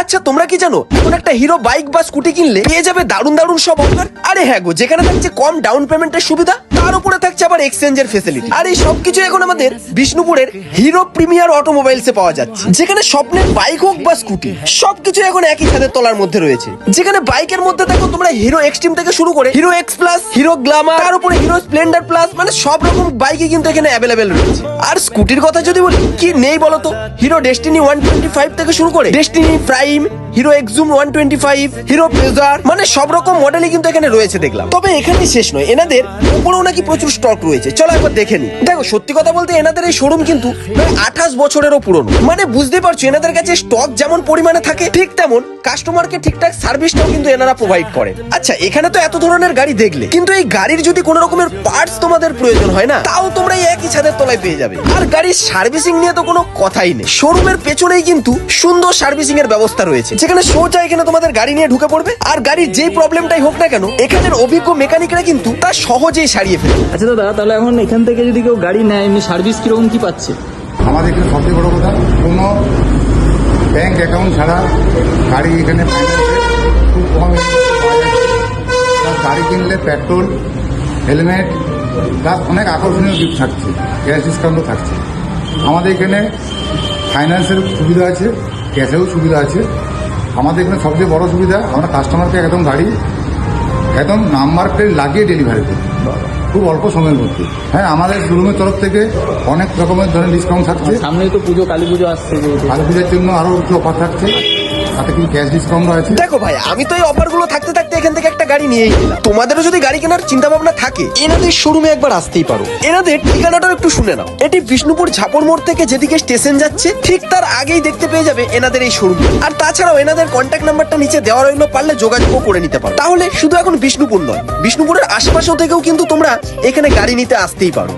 আচ্ছা তোমরা কি জানো এখন একটা হিরো বাইক বা স্কুটি কিনলে পেয়ে যাবে দারুণ দারুণ সব অফার। আরে হ্যাঁ গো, যেখানে থাকছে কম ডাউন পেমেন্টের সুবিধা, তার উপরে থাকছে আবার এক্সচেঞ্জের ফেসিলিটি। আর এই সবকিছু এখন আমাদের বিষ্ণুপুরের হিরো প্রিমিয়ার অটোমোবাইলসে পাওয়া যাচ্ছে, যেখানে স্বপ্নের বাইক হোক বা স্কুটি সবকিছু এখন একই ছাদের তলার মধ্যে রয়েছে। যেখানে বাইকের মধ্যে দেখো তোমরা হিরো এক্সট্রিম থেকে শুরু করে hero x plus, hero Glamour, তার উপরে হিরো স্প্লেন্ডার প্লাস, মানে সব রকম বাইকই কিন্তু এখানে অ্যাভেলেবেল রয়েছে। আর স্কুটির কথা যদি বলি, কি নেই বলতো? হিরো ডেস্টিনি 125 থেকে শুরু করে Destiny Prime, Hero Xoom 125, Hero Pleasure, মানে সব রকম মডেলই কিন্তু এখানে রয়েছে দেখলাম। তবে এখানেই শেষ নয়, এনাদের উপরেও নাকি প্রচুর স্টক রয়েছে। চলো একবার দেখে নি। দেখো সত্যি কথা বলতে এনাদের এই শোরুম কিন্তু প্রায় 28 বছরেরও পুরনো। মানে বুঝতে পারছো এনাদের কাছে স্টক যেমন পরিমাণে থাকে, ঠিক তেমন কাস্টমারকে ঠিকঠাক সার্ভিসটাও কিন্তু এনারা প্রোভাইড করেন। আচ্ছা এখানে তো এত ধরনের গাড়ি দেখলে, কিন্তু এই গাড়ির যদি কোনো রকমের পার্টস তোমাদের প্রয়োজন হয় না, তাও তোমরা এই একই ছাদের তলায় পেয়ে যাবে। আর গাড়ির সার্ভিসিং নিয়ে তো কোনো কথাই নেই। শোরুমের পেছনেই কিন্তু সুন্দর সার্ভিসিং এর ব্যবস্থা রয়েছে, যেখানে সোজা এখানে তোমাদের গাড়ি নিয়ে ঢুকে পড়বে। আর গাড়ির যেই প্রবলেমটাই হোক না কেন, এখানের অভিজ্ঞ মেকানিকরা কিন্তু তা সহজেই সারিয়ে ফেলে। আচ্ছা দাদা, তাহলে এখন এখান থেকে যদি কেউ গাড়ি নেয়, এমনি সার্ভিস কিরকম কি পাচ্ছে? আমাদের এখানে সবচেয়ে বড় কথা, কোনো ব্যাংক অ্যাকাউন্ট ছাড়া গাড়ি এখানে ফাইন্যান্সে খুব কম পাওয়া যাচ্ছে। প্লাস গাড়ি কিনলে পেট্রোল, হেলমেট, প্লাস অনেক আকর্ষণীয় গিফট থাকছে, ক্যাশ ডিসকাউন্টও থাকছে। আমাদের এখানে ফাইন্যান্সের সুবিধা আছে, ক্যাশেও সুবিধা আছে। আমাদের এখানে সবচেয়ে বড় সুবিধা, আমরা কাস্টমারকে একদম গাড়ি একদম নাম্বার প্লেট লাগিয়ে ডেলিভারি করি খুব অল্প সময়ের মধ্যে। হ্যাঁ, আমাদের শোরুমের তরফ থেকে অনেক রকমের ধরনের ডিসকাউন্ট থাকছে। সামনেই তো পুজো, কালী পুজো আসছে, কালী পুজোর জন্য আরও কিছু অফার থাকছে, তাতে কিন্তু ক্যাশ ডিসকাউন্ট আছে। দেখো ভাই, আমি তো এই অফার গুলো থাকতে থাকতে এখান থেকে একটা গাড়ি নিয়েই নিলাম। তোমাদেরও যদি গাড়ি কেনার চিন্তা ভাবনা থাকে, এনাদের শোরুমে একবার আসতেই পারো। এনাদের ঠিকানাটাও একটু শুনে নাও। এটি বিষ্ণুপুর ঝাপড় মোড় থেকে যেদিকে স্টেশন যাচ্ছে, ঠিক তার আগেই দেখতে পেয়ে যাবে এনাদের এই শোরুম। আর তাছাড়াও এনাদের কন্ট্যাক্ট নাম্বারটা নিচে দেওয়া রইলো, পারলে যোগাযোগও করে নিতে পারো। তাহলে শুধু এখন বিষ্ণুপুর নয়, বিষ্ণুপুরের আশেপাশেও থেকেও কিন্তু তোমরা এখানে গাড়ি নিতে আসতেই পারো।